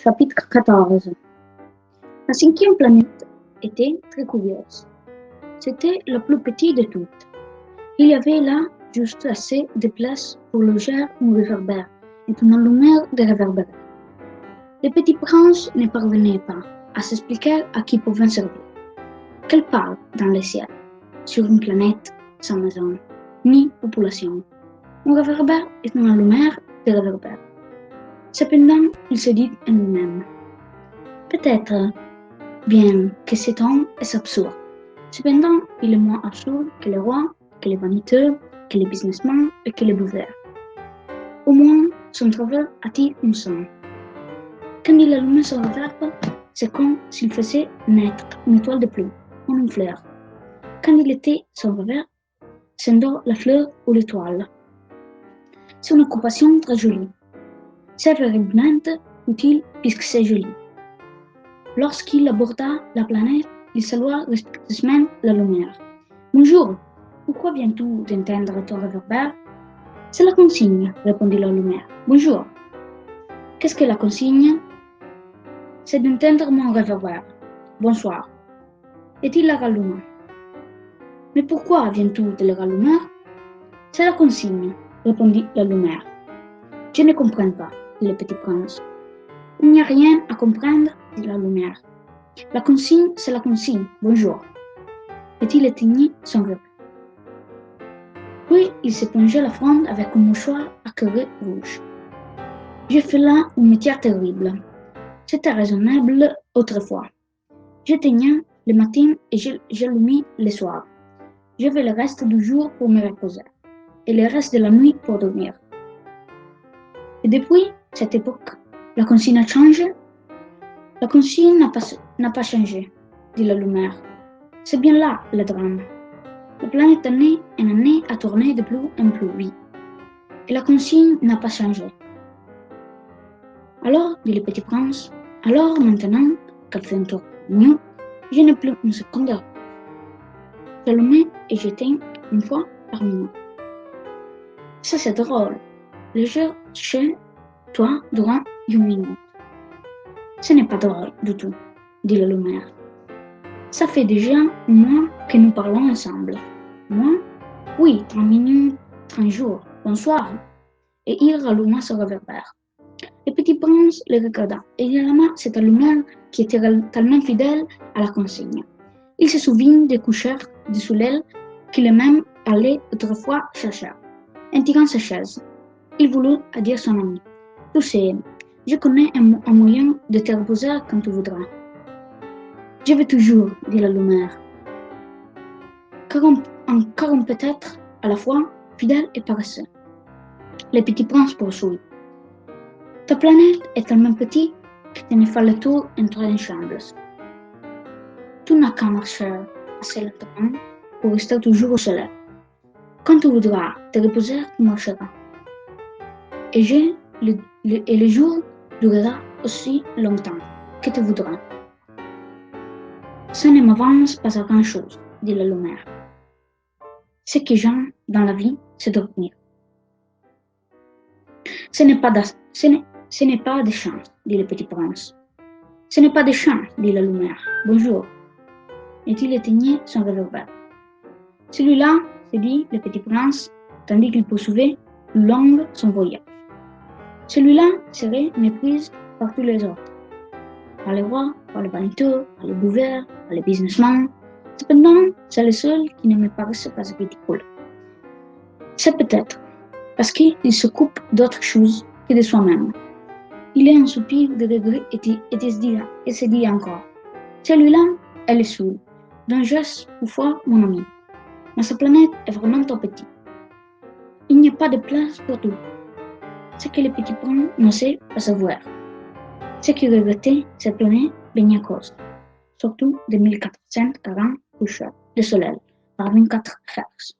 Chapitre 14. La cinquième planète était très curieuse. C'était la plus petite de toutes. Il y avait là juste assez de place pour loger un réverbère et une allumeur de réverbère. Le petit prince ne parvenait pas à s'expliquer à qui pouvait servir. Qu'elle parle dans le ciel, sur une planète sans maison, ni population. Un réverbère est une allumeur de réverbère. Cependant, il se dit en lui-même. Peut-être bien que cet homme est absurde. Cependant, il est moins absurde que les rois, que les vaniteux, que les businessmen et que les buveurs. Au moins, son travail a-t-il un sens. Quand il allumait son réverbe, c'est comme s'il faisait naître une étoile de pluie, ou une fleur. Quand il était son réverbe, c'est donc la fleur ou l'étoile. C'est une occupation très jolie. C'est vraiment utile puisque c'est joli. Lorsqu'il aborda la planète, il salua respectueusement la lumière. Bonjour, pourquoi viens-tu d'entendre ton réverbère? C'est la consigne, répondit la lumière. Bonjour. Qu'est-ce que la consigne? C'est d'entendre mon réverbère. Bonsoir. Et il la ralluma. Mais pourquoi viens-tu de le rallumer? C'est la consigne, répondit la lumière. Je ne comprends pas, dit le petit prince. Il n'y a rien à comprendre, dit la lumière. La consigne, c'est la consigne. Bonjour. Et il éteignit son réverbère. Puis il s'épongeait la fronde avec un mouchoir à carré rouge. J'ai fait là un métier terrible. C'était raisonnable autrefois. J'éteignais le matin et j'allumais le soir. J'avais le reste du jour pour me reposer et le reste de la nuit pour dormir. Et depuis cette époque, la consigne a changé? La consigne n'a pas changé, dit la lumière. C'est bien là le drame. La planète année en année a tourné de plus en plus vite. Et la consigne n'a pas changé. Alors, dit le petit prince, alors maintenant qu'elle fait un tour mieux, je n'ai plus une seconde de repos. J'allume et j'éteins une fois par minute. Ça c'est drôle. Le jeu chez toi durant une minute. Ce n'est pas drôle du tout, dit la lumière. Ça fait déjà un mois que nous parlons ensemble. Moi? Oui, 30 minutes, 30 jours. Bonsoir. Et il ralluma son réverbère. Le petit prince le regarda et il alla cette lumière qui était tellement fidèle à la consigne. Il se souvint des coucheurs de soleil qu'il même allait autrefois chercher. En tirant sa chaise, il voulut dire à son ami. Tu sais, je connais un moyen de te reposer quand tu voudras. Je vais toujours, dit la lumière, car on peut être à la fois fidèle et paresseux. Le petit prince poursuivit. Ta planète est tellement petite que tu ne fais le tour en 3 chambres. Tu n'as qu'à marcher assez lentement pour rester toujours au soleil. Quand tu voudras te reposer, tu marcheras. Et le jour durera aussi longtemps que tu voudras. Ça ne m'avance pas à grand-chose, dit la lumière. Ce que j'aime dans la vie, c'est dormir. Ce n'est pas de chance, dit le petit prince. Ce n'est pas de chance, dit la lumière. Bonjour. Et il éteignait son réverbère. Celui-là, se dit le petit prince, tandis qu'il poursuivait plus long son voyage. Celui-là serait méprisé par tous les autres, par les rois, par les vaniteux, par les buveurs, par les businessmen. Cependant, c'est le seul qui ne me paraissait pas ridicule. C'est peut-être parce qu'il s'occupe d'autre chose que de soi-même. Il est un soupir de regret et se dit encore. Celui-là, elle est saoule, dangereuse ou fort, mon ami. Mais sa planète est vraiment trop petite. Il n'y a pas de place pour tout. Ce que le petit prince n'osait pas savoir. Ce qu'il regrettait, cette planète bien à cause, surtout de 1440 coucheurs de soleil par 24 Hz.